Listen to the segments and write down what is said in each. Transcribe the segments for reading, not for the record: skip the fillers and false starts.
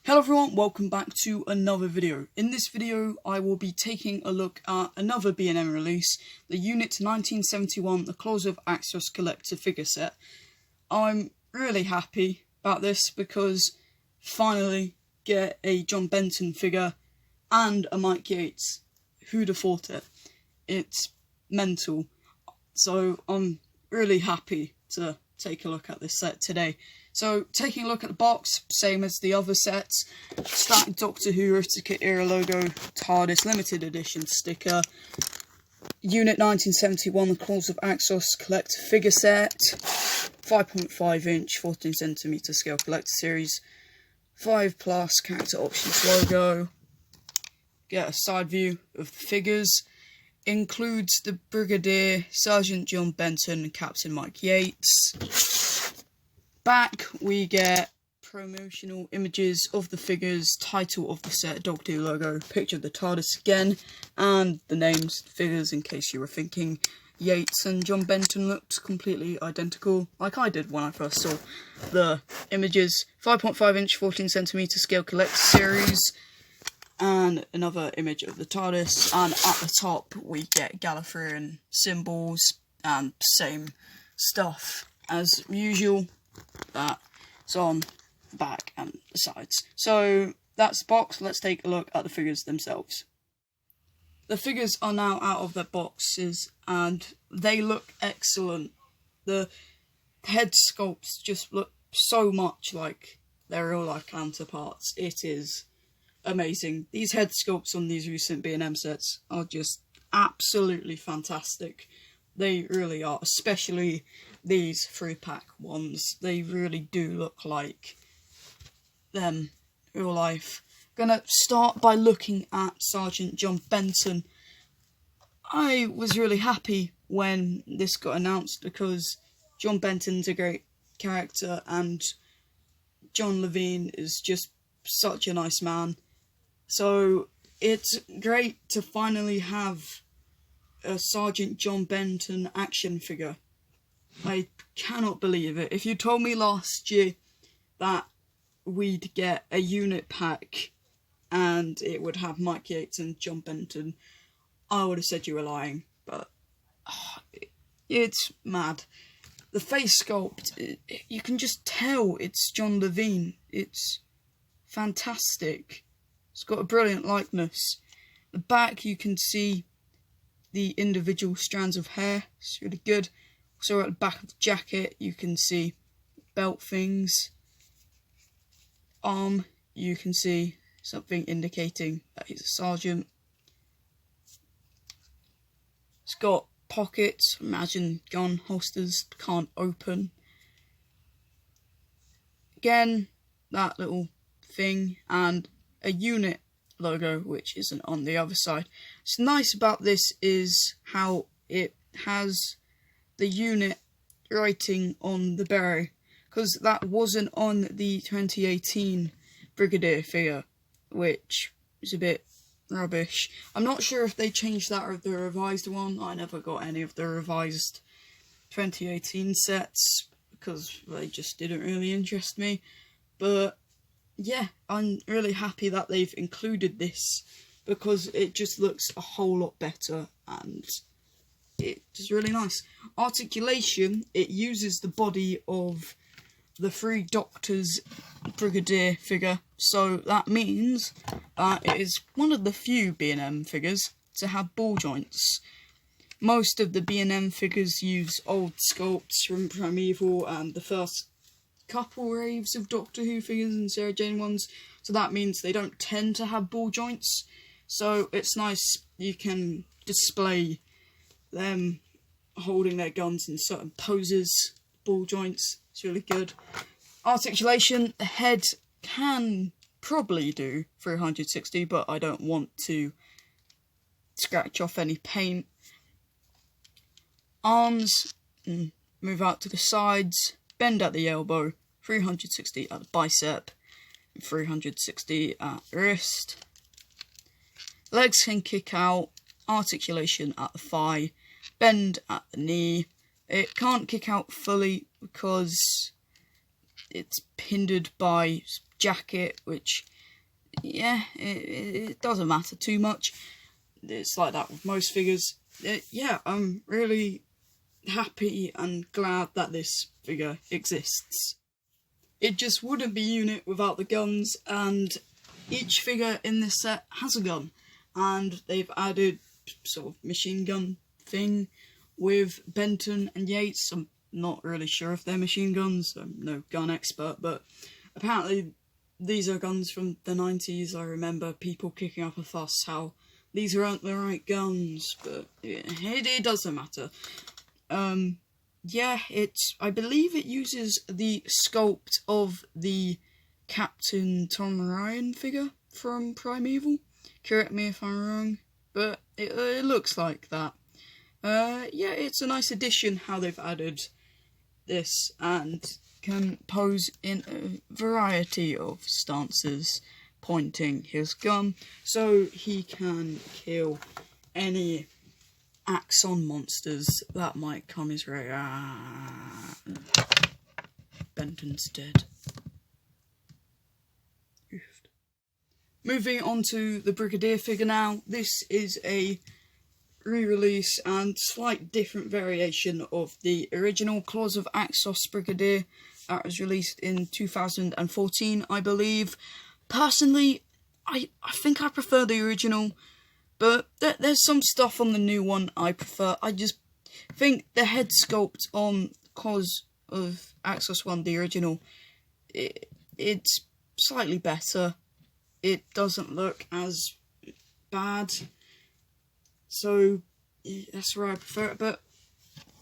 Hello everyone, welcome back to another video. In this video, I will be taking a look at another B&M release, the Unit 1971 The Claws of Axos collector figure set. I'm really happy about this because finally get a John Benton figure and a Mike Yates. Who'd have thought it? It's mental. So I'm really happy to take a look at this set today. So, taking a look at the box, same as the other sets, stacked Doctor Who Erotica Era logo, TARDIS limited edition sticker, Unit 1971 The Claws of Axos collector figure set, 5.5 inch 14cm scale collector series, 5+ character options logo, get a side view of the figures, includes the Brigadier, Sergeant John Benton and Captain Mike Yates. Back we get promotional images of the figures, title of the set, Doctor Who logo, picture of the TARDIS again, and the names, figures, in case you were thinking Yates and John Benton looked completely identical, like I did when I first saw the images. 5.5 inch 14cm scale collector series, and another image of the TARDIS, and at the top we get Gallifreyan symbols and same stuff as usual that's on the back and the sides. So that's the box. Let's take a look at the figures themselves. The figures are now out of their boxes and they look excellent. The head sculpts just look so much like their real life counterparts. It is amazing. These head sculpts on these recent B&M sets are just absolutely fantastic. They really are, especially these 3-pack ones. They really do look like them real life. Gonna start by looking at Sergeant John Benton. I was really happy when this got announced because John Benton's a great character and John Levine is just such a nice man. So it's great to finally have a Sergeant John Benton action figure. I cannot believe it. If you told me last year that we'd get a unit pack and it would have Mike Yates and John Benton, I would have said you were lying. But it's mad. The face sculpt, you can just tell it's John Levine. It's fantastic. It's got a brilliant likeness. The back, you can see the individual strands of hair. It's really good. So at the back of the jacket, you can see belt things. Arm, you can see something indicating that he's a sergeant. It's got pockets. Imagine gun holsters can't open. Again, that little thing, and a unit logo, which isn't on the other side. What's nice about this is how it has the unit writing on the beret, because that wasn't on the 2018 Brigadier figure, which is a bit rubbish. I'm not sure if they changed that or the revised one. I never got any of the revised 2018 sets because they just didn't really interest me. But yeah, I'm really happy that they've included this because it just looks a whole lot better and it's really nice. Articulation, it uses the body of the 3 Doctors Brigadier figure, so that means it is one of the few B&M figures to have ball joints. Most of the B&M figures use old sculpts from Primeval and the first couple waves of Doctor Who figures and Sarah Jane ones, so that means they don't tend to have ball joints. So it's nice you can display them holding their guns in certain poses, ball joints. It's really good. Articulation, the head can probably do 360, but I don't want to scratch off any paint. Arms, move out to the sides, bend at the elbow, 360 at the bicep, 360 at the wrist. Legs can kick out, articulation at the thigh, bend at the knee. It can't kick out fully because it's hindered by jacket, which, yeah, it doesn't matter too much. It's like that with most figures. Yeah, I'm really happy and glad that this figure exists. It just wouldn't be Unit without the guns, and each figure in this set has a gun, and they've added sort of machine gun thing with Benton and Yates. I'm not really sure if they're machine guns, I'm no gun expert, but apparently these are guns from the 90s. I remember people kicking up a fuss how these aren't the right guns, but it doesn't matter. Yeah, I believe it uses the sculpt of the Captain Tom Ryan figure from Primeval. Correct me if I'm wrong, but it looks like that. Yeah, it's a nice addition how they've added this, and can pose in a variety of stances, pointing his gun, so he can kill any Axon monsters that might come his way. Benton's dead. Oofed. Moving on to the Brigadier figure now. This is a re-release and slight different variation of the original Claws of Axos Brigadier that was released in 2014, I believe. Personally, I think I prefer the original, but there's some stuff on the new one I prefer. I just think the head sculpt on Claws of Axos 1, the original, it's slightly better. It doesn't look as bad, so that's where I prefer it. But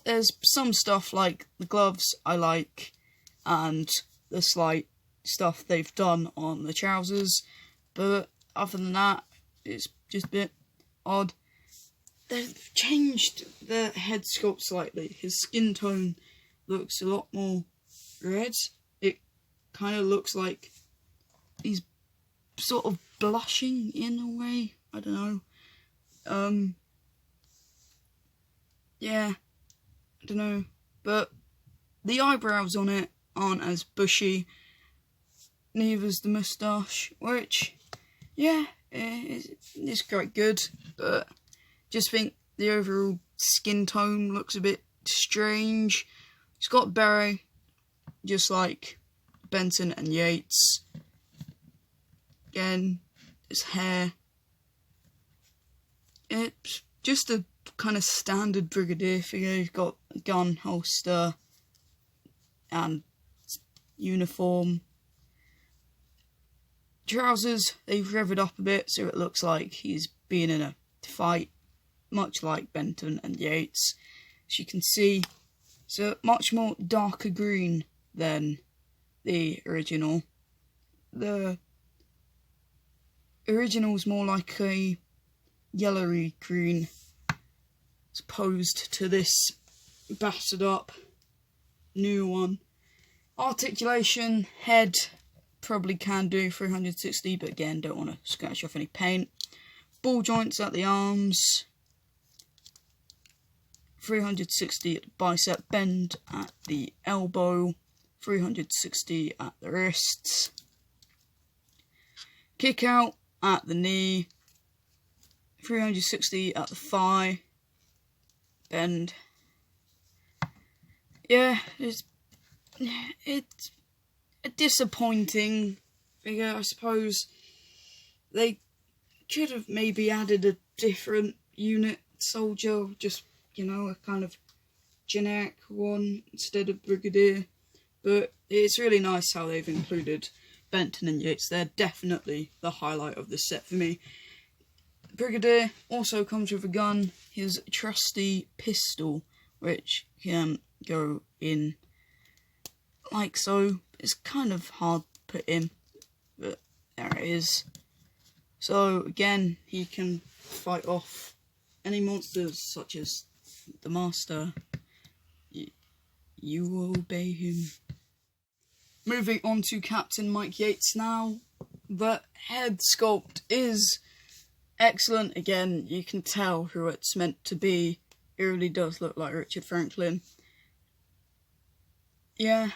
there's some stuff like the gloves I like, and the slight stuff they've done on the trousers, but other than that, it's just a bit odd. They've changed the head sculpt slightly. His skin tone looks a lot more red. It kind of looks like he's sort of blushing in a way. I don't know. Yeah, I don't know. But the eyebrows on it aren't as bushy. Neither's the moustache, which, yeah, it's quite good. But just think the overall skin tone looks a bit strange. He's got beret, just like Benton and Yates. Again, his hair. It's just a kind of standard Brigadier figure. He's got a gun holster and uniform. Trousers, they've revved up a bit so it looks like he's been in a fight, much like Benton and Yates. As you can see, it's a much more darker green than the original. The original's more like a yellowy green, as opposed to this battered up new one. Articulation, head, probably can do 360, but again, don't want to scratch off any paint. Ball joints at the arms, 360 at the bicep, bend at the elbow, 360 at the wrists, kick out at the knee, 360 at the thigh, bend. Yeah, it's a disappointing figure, I suppose. They could have maybe added a different unit soldier, just, you know, a kind of generic one instead of Brigadier. But it's really nice how they've included Benton and Yates. They're definitely the highlight of this set for me. Brigadier also comes with a gun, his trusty pistol, which can go in like so. It's kind of hard to put in, but there it is. So again, he can fight off any monsters such as the Master. You will obey him. Moving on to Captain Mike Yates now. The head sculpt is excellent. Again, you can tell who it's meant to be. It really does look like Richard Franklin. Yeah,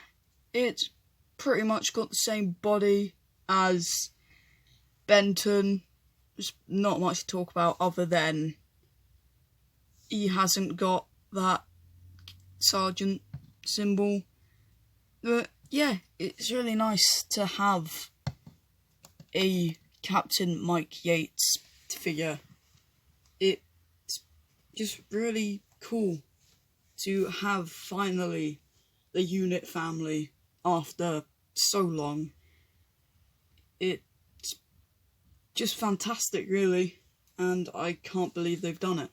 it's pretty much got the same body as Benton, there's not much to talk about other than he hasn't got that sergeant symbol. But yeah, it's really nice to have a Captain Mike Yates figure. It's just really cool to have finally the unit family after so long. It's just fantastic, really, and I can't believe they've done it.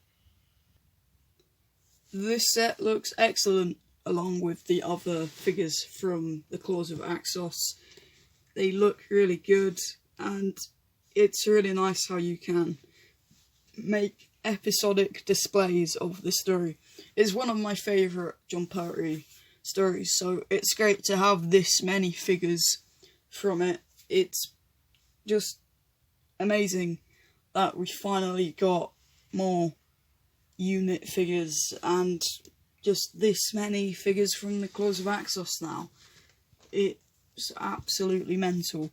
This set looks excellent along with the other figures from the Claws of Axos. They look really good, and it's really nice how you can make episodic displays of the story. It's one of my favourite Jon Pertwee stories, so it's great to have this many figures from it. It's just amazing that we finally got more unit figures and just this many figures from the Claws of Axos now. It's absolutely mental.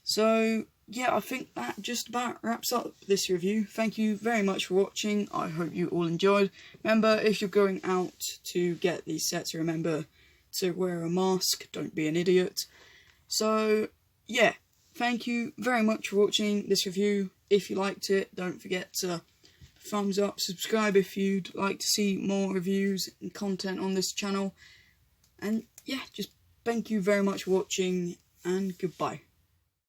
So yeah, I think that just about wraps up this review. Thank you very much for watching. I hope you all enjoyed. Remember, if you're going out to get these sets, remember to wear a mask. Don't be an idiot. So yeah, thank you very much for watching this review. If you liked it, don't forget to thumbs up, subscribe if you'd like to see more reviews and content on this channel. And yeah, just thank you very much for watching, and goodbye.